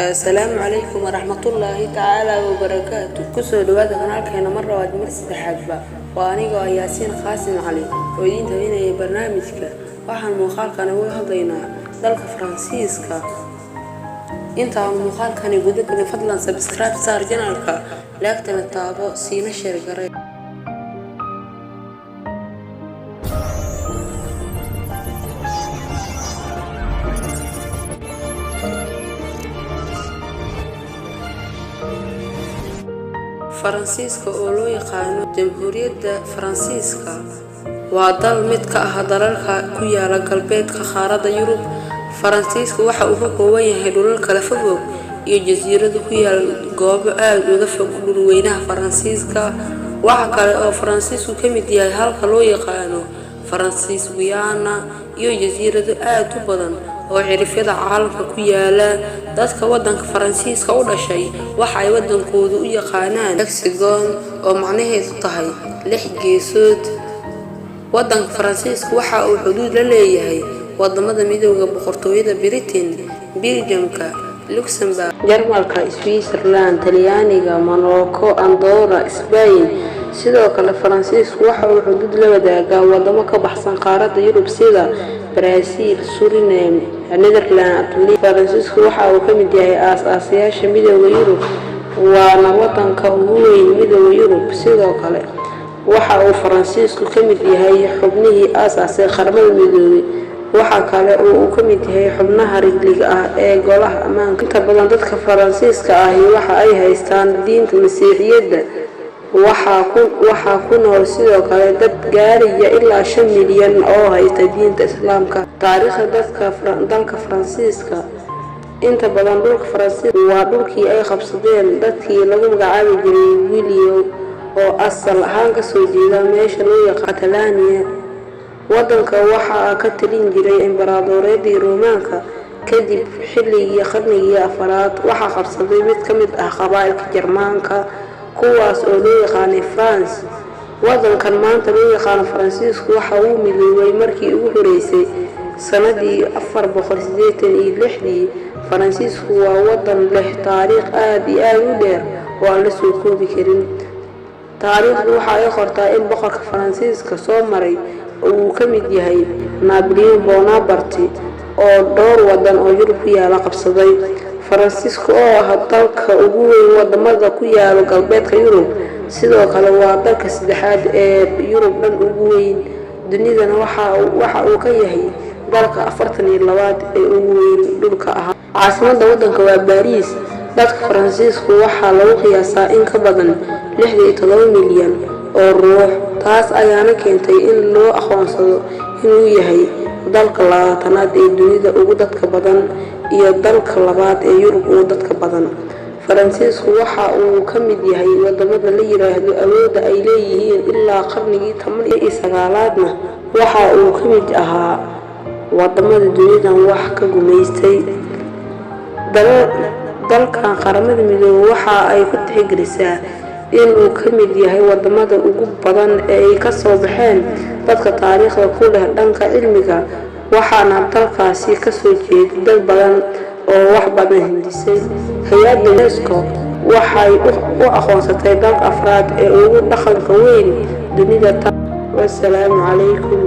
السلام عليكم ورحمة الله تعالى وبركاته. كسر دواد هناك هنا مرة وادمرس حبة وأنا ياسين قاسم علي وين تبين برنامجك وحن مخالك أنا وهضينا دلك فرانسيسكا أنت مخالك أنا جودك بفضل سبسكرايب صار جنالك لكن التابو سين الشركة فرانسيسكا oo loo yaqaan Jamhuuriyadda Faransiiska waa dal mid ka ah dalalka ku yaala galbeedka qaaradda Yurub. Faransiisku waxa uu ka kooban yahay dhulal kala fog iyo jasiirado ku yaal goobo aad uga fog dhulweynaha Faransiiska. Waxa kale oo Faransiisku ka mid yahay halka loo yaqaan Faransiis Guyana iyo jasiirado aad u badan oo cirifyada caalamka ku yaala. dadka wadanka Faransiiska u dhashay waxa ay wadankoodu u yaqaanaan hexagon oo macnaheedu tahay lix geesood. wadanka Faransiiska waxa uu xuduud la leeyahay wadamada midowga boqortooyada Britain, Belgiumka, Luxembourg, Jarmalka, Switzerland, Talyaaniga, Morocco, Andorra, Spain. sidoo kale Faransiisku waxa uu xuduud la wadaagaa wadamo ka baxsan qaaradda Yurub sida Brazil, Suriname, Netherlands. Faransiisku waxa uu ka mid yahay aasaasiyaasha midowga Yurub waana wadanka ugu weyn midowga Yurub. sidoo kale waxa uu Faransiisku ka mid yahay xubnihii aasaasay qaramada midoobay. waxa kale oo uu ka mid yahay xubnaha ridliga ah ee golaha ammaanka. inta badan dadka Faransiiska ah waxa ay haystaan diinta Masiixiyadda. waxa ku nool sidoo kale dad gaaraya ilaa 5 milyan oo haysta diinta Islaamka. taariikhda dalka Faransiiska inta badan dhulka Faransiiska waa dhulkii ay qabsadeen dadkii lagu magacaabi jiray William oo asal ahaan ka soo jeeda meesha loo yaqaan Catalonia. wadanka waxa ka talin jiray Embaraadoreedii Roomaanka. kadib xilligii qarnigii afraad waxa qabsaday mid ka mid ah qabaa'ilka Jarmaanka kuwaas oo loo yaqaan France. wadankan maanta loo yaqaan Faransiisku waxa uu midoobay markii ugu horeysay sanadii 486. Faransiisku waa wadan leh taariikh aad u dheer oo aan la soo koobi karin. taariikhdu waxa ay qortaa in boqorka Faransiiska soo maray uu ka mid yahay Napoleon Bonaparte oo dhowr wadan oo Yurub ku yaala qabsaday. Faransiisku oo ah dalka ugu weyn wadamada ku yaala galbeedka Yurub sidoo kale waa dalka saddexaad ee Yurub dhan ugu weyn. dunidana waxa uu ka yahay dalka 42 ee ugu weyn dhulka ah. caasimadda wadanka waa Paris. dadka Faransiisku waxa lagu qiyaasaa in ka badan 67 milyan oo ruux. taas ayaana keentay in loo aqoonsado inuu yahay dalka 20aad ee dunida ugu dadka badan iyo dalka labaad ee Yurub ugu dadka badan. Faransiisku waxa uu ka mid yahay wadamada la yiraahdo awoodda ay leeyihiin ilaa qarnigii 19aadna waxa uu ka mid ahaa wadamada dunida wax ka gumeystay. dalkan qaramada midoobay waxa ay ku tixgelisaa in uu ka mid yahay wadamada ugu badan ee ay ka soo baxeen dadka taariikhda ku leh dhanka cilmiga. waxaana dalkaasi ka soo jeeday dad badan oo wax badan hindisay. hay'adda UNESCO waxay u aqoonsatay dalka afraad ee ugu dhaqanka weyn dunida. Wassalaamu calaykum.